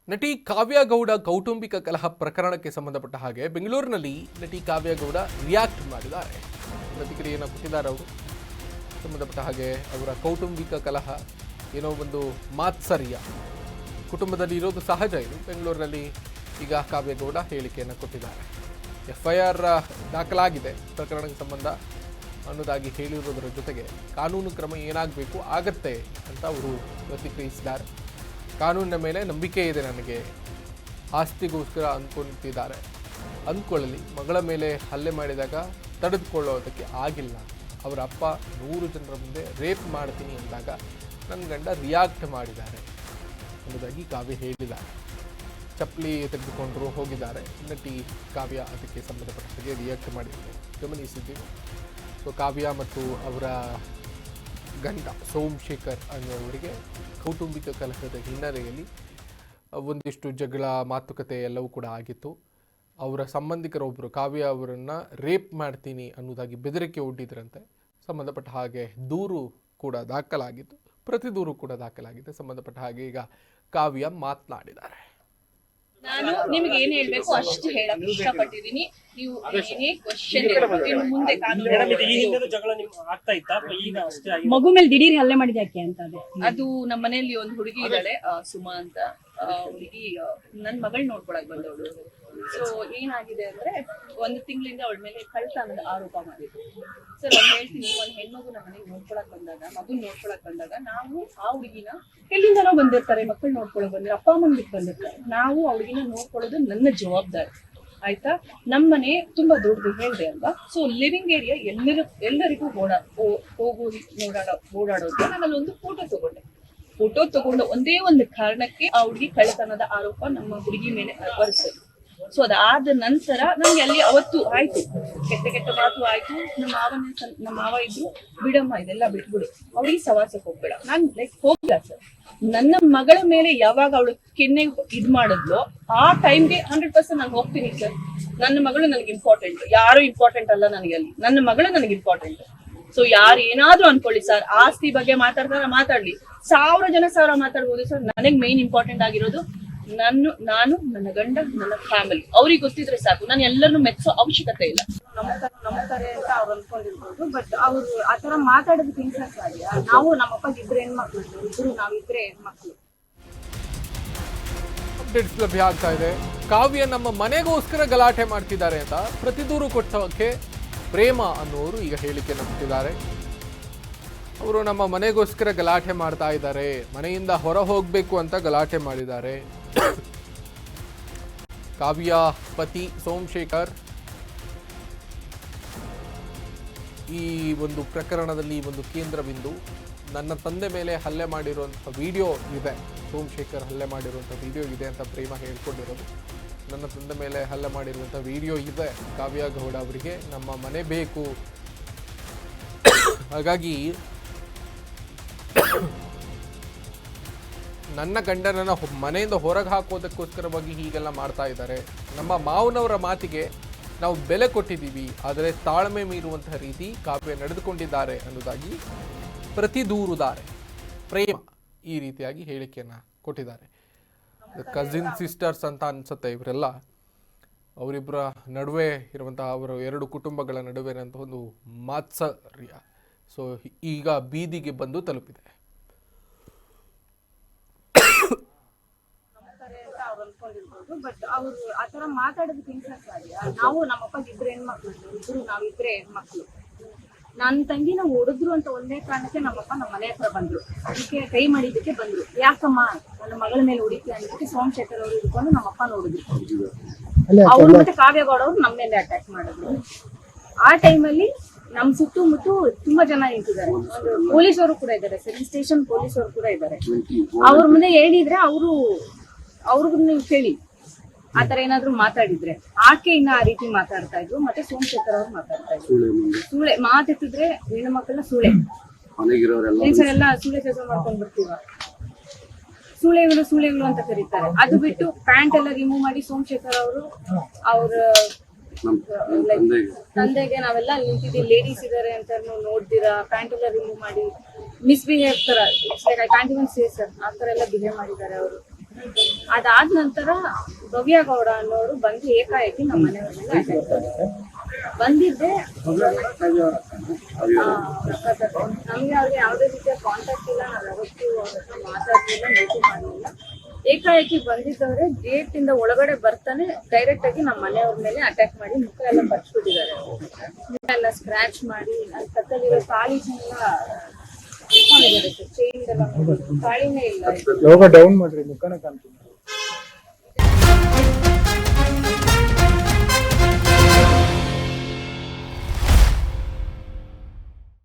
ನಟಿ ಕಾವ್ಯ ಗೌಡ ಕೌಟುಂಬಿಕ ಕಲಹ ಪ್ರಕರಣಕ್ಕೆ ಸಂಬಂಧಪಟ್ಟ ಹಾಗೆ ಬೆಂಗಳೂರಿನಲ್ಲಿ ನಟಿ ಕಾವ್ಯ ಗೌಡ ರಿಯಾಕ್ಟ್ ಮಾಡಿದ್ದಾರೆ. ಪ್ರತಿಕ್ರಿಯೆಯನ್ನು ಕೊಟ್ಟಿದ್ದಾರೆ. ಅವರು ಸಂಬಂಧಪಟ್ಟ ಹಾಗೆ ಅವರ ಕೌಟುಂಬಿಕ ಕಲಹ ಏನೋ ಒಂದು ಮಾತ್ಸರ್ಯ ಕುಟುಂಬದಲ್ಲಿ ಇರೋದು ಸಹಜ. ಇದು ಬೆಂಗಳೂರಿನಲ್ಲಿ ಈಗ ಕಾವ್ಯ ಗೌಡ ಹೇಳಿಕೆಯನ್ನು ಕೊಟ್ಟಿದ್ದಾರೆ. FIR ದಾಖಲಾಗಿದೆ ಪ್ರಕರಣಕ್ಕೆ ಸಂಬಂಧ ಅನ್ನೋದಾಗಿ ಹೇಳಿರುವುದರ ಜೊತೆಗೆ ಕಾನೂನು ಕ್ರಮ ಏನಾಗಬೇಕು ಆಗತ್ತೆ ಅಂತ ಅವರು ಪ್ರತಿಕ್ರಿಯಿಸಿದ್ದಾರೆ. ಕಾನೂನಿನ ಮೇಲೆ ನಂಬಿಕೆ ಇದೆ ನನಗೆ, ಆಸ್ತಿಗೋಸ್ಕರ ಅಂದ್ಕೊಳ್ಳಲಿ, ಮಗಳ ಮೇಲೆ ಹಲ್ಲೆ ಮಾಡಿದಾಗ ತಡೆದುಕೊಳ್ಳೋದಕ್ಕೆ ಆಗಿಲ್ಲ. ಅವರ ಅಪ್ಪ 100 ಜನರ ಮುಂದೆ ರೇಪ್ ಮಾಡ್ತೀನಿ ಅಂದಾಗ ನನ್ನ ಗಂಡ ರಿಯಾಕ್ಟ್ ಮಾಡಿದ್ದಾರೆ ಅನ್ನೋದಾಗಿ ಕಾವ್ಯ ಹೇಳಿದ್ದಾರೆ. ಚಪ್ಪಲಿ ತೆಗೆದುಕೊಂಡರು ಹೋಗಿದ್ದಾರೆ. ನಟಿ ಕಾವ್ಯ ಅದಕ್ಕೆ ಸಂಬಂಧಪಟ್ಟ ಹಾಗೆ ರಿಯಾಕ್ಟ್ ಮಾಡಿದ್ದಾರೆ, ಗಮನಿಸಿದ್ದೀವಿ. ಸೊ ಕಾವ್ಯ ಮತ್ತು ಅವರ ಗಂಡ ಸೋಮಶೇಖರ್ ಅನ್ನುವರಿಗೆ ಕೌಟುಂಬಿಕ ಕಲಹದ ಹಿನ್ನೆಲೆಯಲ್ಲಿ ಒಂದಿಷ್ಟು ಜಗಳ ಮಾತುಕತೆ ಎಲ್ಲವೂ ಕೂಡ ಆಗಿತ್ತು. ಅವರ ಸಂಬಂಧಿಕರೊಬ್ಬರು ಕಾವ್ಯ ಅವರನ್ನು ರೇಪ್ ಮಾಡ್ತೀನಿ ಅನ್ನೋದಾಗಿ ಬೆದರಿಕೆ ಒಡ್ಡಿದ್ರಂತೆ. ಸಂಬಂಧಪಟ್ಟ ಹಾಗೆ ದೂರು ಕೂಡ ದಾಖಲಾಗಿತ್ತು, ಪ್ರತಿ ದೂರು ಕೂಡ ದಾಖಲಾಗಿದೆ. ಸಂಬಂಧಪಟ್ಟ ಹಾಗೆ ಈಗ ಕಾವ್ಯ ಮಾತನಾಡಿದ್ದಾರೆ. ನಾನು ನಿಮ್ಗೆ ಏನ್ ಹೇಳ್ಬೇಕು ಅಷ್ಟು ಹೇಳಕ್ ಇಷ್ಟಪಟ್ಟಿದ್ದೀನಿ. ನೀವು ಏನೇ ಕ್ವಶನ್ ಇನ್ನು ಮುಂದೆ ಮಗು ಮೇಲೆ ದಿಢೀರ್ ಹಲ್ಲೆ ಮಾಡಿದ ಯಾಕೆ ಅಂತ ಅದು ನಮ್ಮ ಮನೆಯಲ್ಲಿ ಒಂದು ಹುಡುಗಿ ಇದ್ದಾಳೆ, ಸುಮಾ ಅಂತ ಹುಡುಗಿ ನನ್ ಮಗಳ್ ನೋಡ್ಕೊಳಕ್ ಬಂದವಳು. ಸೊ ಏನಾಗಿದೆ ಅಂದ್ರೆ 1 ತಿಂಗಳಿಂದ ಅವಳ ಮೇಲೆ ಕಳ್ತನದ ಆರೋಪ ಮಾಡಿದ್ರು. ಸೊ ನಾನು ಹೇಳ್ತೀನಿ, ಒಂದ್ ಹೆಣ್ಮಗು ನಮ್ಮ ಮನೆಗೆ ನೋಡ್ಕೊಳಕ್ ಬಂದಾಗ, ಮಗು ನೋಡ್ಕೊಳಕ್ ಬಂದಾಗ ನಾವು ಆ ಹುಡುಗಿನ ಎಲ್ಲಿಂದನೋ ಬಂದಿರ್ತಾರೆ, ಮಕ್ಕಳು ನೋಡ್ಕೊಳಕ್ ಬಂದಿರ್ತಾರೆ, ಅಪ್ಪ ಅಮ್ಮನ್ ಬಿಟ್ಟು ಬಂದಿರ್ತಾರೆ. ನಾವು ಆ ಹುಡುಗಿನ ನೋಡ್ಕೊಳ್ಳೋದು ನನ್ನ ಜವಾಬ್ದಾರಿ, ಆಯ್ತಾ? ನಮ್ಮನೆ ತುಂಬಾ ದೊಡ್ಡದು ಹೇಳ್ದೆ ಅಲ್ವಾ. ಸೊ ಲಿವಿಂಗ್ ಏರಿಯಾ ಎಲ್ಲರಿಗೂ ಹೋಗೋದು ಓಡಾಡೋದು. ನಾನು ಅಲ್ಲೊಂದು ಫೋಟೋ ತಗೊಂಡು ಒಂದೇ ಒಂದು ಕಾರಣಕ್ಕೆ ಆ ಹುಡುಗಿ ಕಳ್ಳತನದ ಆರೋಪ ನಮ್ಮ ಹುಡುಗಿ ಮೇಲೆ ಹೊರಿಸೋದು. ಸೊ ಅದಾದ ನಂತರ ನಮ್ಗೆ ಅಲ್ಲಿ ಅವತ್ತು ಆಯ್ತು, ಕೆಟ್ಟ ಮಾತು ಆಯ್ತು. ನಮ್ಮ ಮಾವ ಇದ್ರು, ಬಿಡಮ್ಮ ಇದೆಲ್ಲ ಬಿಟ್ಬಿಡು, ಅವ್ರಿಗೆ ಸವಾಸಕ್ಕೆ ಹೋಗ್ಬೇಡ. ನಾನ್ ಹೋಗಿಲ್ಲ ಸರ್. ನನ್ನ ಮಗಳ ಮೇಲೆ ಯಾವಾಗ ಅವಳು ಕೆನ್ನೆ ಇದ್ ಮಾಡಿದ್ಲು ಆ ಟೈಮ್ಗೆ 100% ನಾನು ಹೋಗ್ತೀನಿ ಸರ್. ನನ್ನ ಮಗಳು ನನಗೆ ಇಂಪಾರ್ಟೆಂಟ್, ಯಾರು ಇಂಪಾರ್ಟೆಂಟ್ ಅಲ್ಲ ನನಗೆ, ಅಲ್ಲಿ ನನ್ನ ಮಗಳು ನನಗೆ ಇಂಪಾರ್ಟೆಂಟ್. ಸೊ ಯಾರು ಏನಾದ್ರೂ ಅನ್ಕೊಳ್ಳಿ ಸರ್, ಆಸ್ತಿ ಬಗ್ಗೆ ಮಾತಾಡ್ಲಿ, 1000 ಜನ ಮಾತಾಡ್ಬೋದು ಸರ್. ನನಗ್ ಮೇನ್ ಇಂಪಾರ್ಟೆಂಟ್ ಆಗಿರೋದು ನಾನು ನನ್ನ ಗಂಡ, ನನ್ನ ಫ್ಯಾಮಿಲಿ. ಅವ್ರಿಗೆ ಗೊತ್ತಿದ್ರೆ ಸಾಕು. ನಾನು ಎಲ್ಲರನ್ನು ಮೆಚ್ಚೋ ಅವಶ್ಯಕತೆ ಇಲ್ಲ. ನಂಬ್ತಾರೆ ಅಂತ ಅವ್ರು ಅನ್ಕೊಂಡಿರ್ಬೋದು, ಬಟ್ ಅವ್ರು ಆತರ ಮಾತಾಡೋದಕ್ಕೆ ಇನ್ಸಸ್ ಆಗಿಲ್ಲ. ನಾವು ನಮ್ಮಪ್ಪ ಇಬ್ರು ಹೆಣ್ಮಕ್ಳು, ನಾವಿಬ್ರೆ ಹೆಣ್ಮಕ್ಳು. ಅಪ್ಡೇಟ್ಸ್ ಲಭ್ಯ ಆಗ್ತಾ ಇದೆ. ಕಾವ್ಯ ನಮ್ಮ ಮನೆಗೋಸ್ಕರ ಗಲಾಟೆ ಮಾಡ್ತಿದ್ದಾರೆ ಅಂತ ಪ್ರತಿ ದೂರು ಕೊಟ್ಟಕ್ಕೆ ಪ್ರೇಮ ಅನ್ನೋರು ಈಗ ಹೇಳಿಕೆಯನ್ನು ಕೊಟ್ಟಿದ್ದಾರೆ. ಅವರು ನಮ್ಮ ಮನೆಗೋಸ್ಕರ ಗಲಾಟೆ ಮಾಡ್ತಾ ಇದ್ದಾರೆ, ಮನೆಯಿಂದ ಹೊರ ಹೋಗಬೇಕು ಅಂತ ಗಲಾಟೆ ಮಾಡಿದ್ದಾರೆ. ಕಾವ್ಯ ಪತಿ ಸೋಮಶೇಖರ್ ಈ ಒಂದು ಪ್ರಕರಣದಲ್ಲಿ ಒಂದು ಕೇಂದ್ರ ಬಿಂದು. ನನ್ನ ತಂದೆ ಮೇಲೆ ಹಲ್ಲೆ ಮಾಡಿರುವಂಥ ವಿಡಿಯೋ ಇದೆ, ಸೋಮಶೇಖರ್ ಹಲ್ಲೆ ಮಾಡಿರುವಂಥ ವಿಡಿಯೋ ಇದೆ ಅಂತ ಪ್ರೇಮ ಹೇಳ್ಕೊಂಡಿರೋದು. ನನ್ನ ತಂದೆ ಮೇಲೆ ಹಲ್ಲೆ ಮಾಡಿರುವಂಥ ವಿಡಿಯೋ ಇದೆ. ಕಾವ್ಯ ಗೌಡ ಅವರಿಗೆ ನಮ್ಮ ಮನೆ ಬೇಕು, ಹಾಗಾಗಿ ನನ್ನ ಗಂಡನನ್ನ ಮನೆಯಿಂದ ಹೊರಗೆ ಹಾಕೋದಕ್ಕೋಸ್ಕರವಾಗಿ ಹೀಗೆಲ್ಲ ಮಾಡ್ತಾ ಇದ್ದಾರೆ. ನಮ್ಮ ಮಾವನವರ ಮಾತಿಗೆ ನಾವು ಬೆಲೆ ಕೊಟ್ಟಿದ್ದೀವಿ, ಆದರೆ ತಾಳ್ಮೆ ಮೀರುವಂತಹ ರೀತಿ ಕಾವ್ಯ ನಡೆದುಕೊಂಡಿದ್ದಾರೆ ಅನ್ನೋದಾಗಿ ಪ್ರತಿ ದೂರುದಾರೆ ಪ್ರೇಮ ಈ ರೀತಿಯಾಗಿ ಹೇಳಿಕೆಯನ್ನು ಕೊಟ್ಟಿದ್ದಾರೆ. ಕಸಿನ್ ಸಿಸ್ಟರ್ಸ್ ಅಂತ ಅನ್ಸುತ್ತೆ ಇವರೆಲ್ಲ. ಅವರಿಬ್ಬರ ನಡುವೆ ಇರುವಂತಹ ಅವರ 2 ಕುಟುಂಬಗಳ ನಡುವೆ ಇರುವಂತಹ ಒಂದು ಮಾತ್ಸರ್ಯ ಸೊ ಈಗ ಬೀದಿಗೆ ಬಂದು ತಲುಪಿದೆ. ಬಟ್ ಅವ್ರು ಆತರ ಮಾತಾಡೋದಕ್ಕೆ ಇನ್ಸಸ್ ಆಗಿಲ್ಲ. ನಾವು ನಮ್ಮಪ್ಪ ಇಬ್ರು ಹೆಣ್ಮಕ್ಳು, ನಾವಿಬ್ರೆ ಹೆಣ್ಮಕ್ಳು. ನನ್ನ ತಂಗಿನ ಹೊಡೆದ್ರು ಅಂತ ಒಂದೇ ಕಾರಣಕ್ಕೆ ನಮ್ಮಪ್ಪ ನಮ್ಮ ಮನೆ ಹತ್ರ ಬಂದ್ರು, ಅದಕ್ಕೆ ಕೈ ಮಾಡಿದ್ದಕ್ಕೆ ಬಂದ್ರು. ಯಾಕಮ್ಮ ನನ್ನ ಮಗಳ ಮೇಲೆ ಹೊಡಿತಿ ಅನ್ನೋದಕ್ಕೆ ಸೋಮಶೇಖರ್ ಅವರು ಇಟ್ಕೊಂಡು ನಮ್ಮಪ್ಪ ನೋಡಿದ್ರು. ಅವ್ರು ಮತ್ತೆ ಕಾವ್ಯ ಗೌಡ ಅವ್ರು ನಮ್ಮ ಮೇಲೆ ಅಟ್ಯಾಕ್ ಮಾಡಿದ್ರು. ಆ ಟೈಮಲ್ಲಿ ನಮ್ ಸುತ್ತಮುತ್ತ ತುಂಬಾ ಜನ ನಿಂತಿದ್ದಾರೆ. ಪೊಲೀಸರು ಕೂಡ ಇದ್ದಾರೆ, ಸೆಂಟ್ರಲ್ ಸ್ಟೇಷನ್ ಪೊಲೀಸರು ಕೂಡ ಇದ್ದಾರೆ. ಅವ್ರ ಮುಂದೆ ಹೇಳಿದ್ರೆ ಅವ್ರಿಗೂ ನೀವು ಕೇಳಿ, ಆತರ ಏನಾದ್ರು ಮಾತಾಡಿದ್ರೆ ಆಕೆ ಇನ್ನ ಆ ರೀತಿ ಮಾತಾಡ್ತಾ ಇದ್ರು. ಮತ್ತೆ ಸೋಮಶೇಖರ್ ಅವ್ರು ಮಾತಾಡ್ತಾ ಇದ್ರು, ಸುಳ್ಳೆ ಮಾತೆತ್ತಿದ್ರೆ ಹೆಣ್ಣು ಮಕ್ಕಳನ್ನ ಸುಳ್ಳೆ ಎಲ್ಲ ಸುಳ್ಳೆ ಕೆಲಸ ಮಾಡ್ಕೊಂಡ್ ಬರ್ತೀವ, ಸುಳ್ಳೆಗಳು ಅಂತ ಕರೀತಾರೆ. ಅದು ಬಿಟ್ಟು ಪ್ಯಾಂಟ್ ಎಲ್ಲ ರಿಮೂವ್ ಮಾಡಿ ಸೋಮಶೇಖರ್ ಅವರು ಅವ್ರ ತಂದೆಗೆ ನಾವೆಲ್ಲ ನಿಂತಿದ್ದೀವಿ, ಲೇಡೀಸ್ ಇದಾರೆ ಅಂತ ನೋಡ್ದಿರಾ ಪ್ಯಾಂಟ್ ಎಲ್ಲ ರಿಮೂವ್ ಮಾಡಿ ಮಿಸ್ಬಿಹೇವ್ ತರ, I can't even say sir, ಆ ತರ ಎಲ್ಲ ಬಿಹೇವ್ ಮಾಡಿದ್ದಾರೆ ಅವರು. ಅದಾದ ನಂತರ ಭವ್ಯ ಗೌಡ ಅನ್ನೋರು ಬಂದು ಏಕಾಏಕಿ ನಮ್ಮ ಮನೆಯವ್ರ ಮೇಲೆ attack ಮಾಡಿದ್ರು. ಬಂದಿದ್ದೆ ನಮ್ಗೆ ಅವ್ರಿಗೆ ಯಾವುದೇ ರೀತಿಯ ಕಾಂಟ್ಯಾಕ್ಟ್ ಇಲ್ಲ, ನಾವು ಯಾವತ್ತೂ ಅವ್ರ ಹತ್ರ ಮಾತಾಡ್ಲಿಲ್ಲ, ಭೇಟಿ ಮಾಡಲಿಲ್ಲ. ಏಕಾಏಕಿ ಬಂದಿದ್ದವ್ರೆ ಗೇಟ್ ಇಂದ ಒಳಗಡೆ ಬರ್ತಾನೆ ಡೈರೆಕ್ಟ್ ಆಗಿ ನಮ್ಮ ಮನೆಯವ್ರ ಮೇಲೆ ಅಟ್ಯಾಕ್ ಮಾಡಿ ಮುಖ ಎಲ್ಲ ಪಚ್ಬಿಟ್ಟಿದ್ದಾರೆ. ಮುಖ ಎಲ್ಲ ಸ್ಕ್ರಾಚ್ ಮಾಡಿ ಅಲ್ಲಿ ಕತ್ತಲಿರೋ ತಾಳಿನೆಲ್ಲ ಚೈನ್ ಎಲ್ಲ ತಾಳಿನೇ ಇಲ್ಲ. ಡೌನ್ ಮಾಡ್ರಿ ಮುಖನ ಕಾಣ್ತೀನಿ.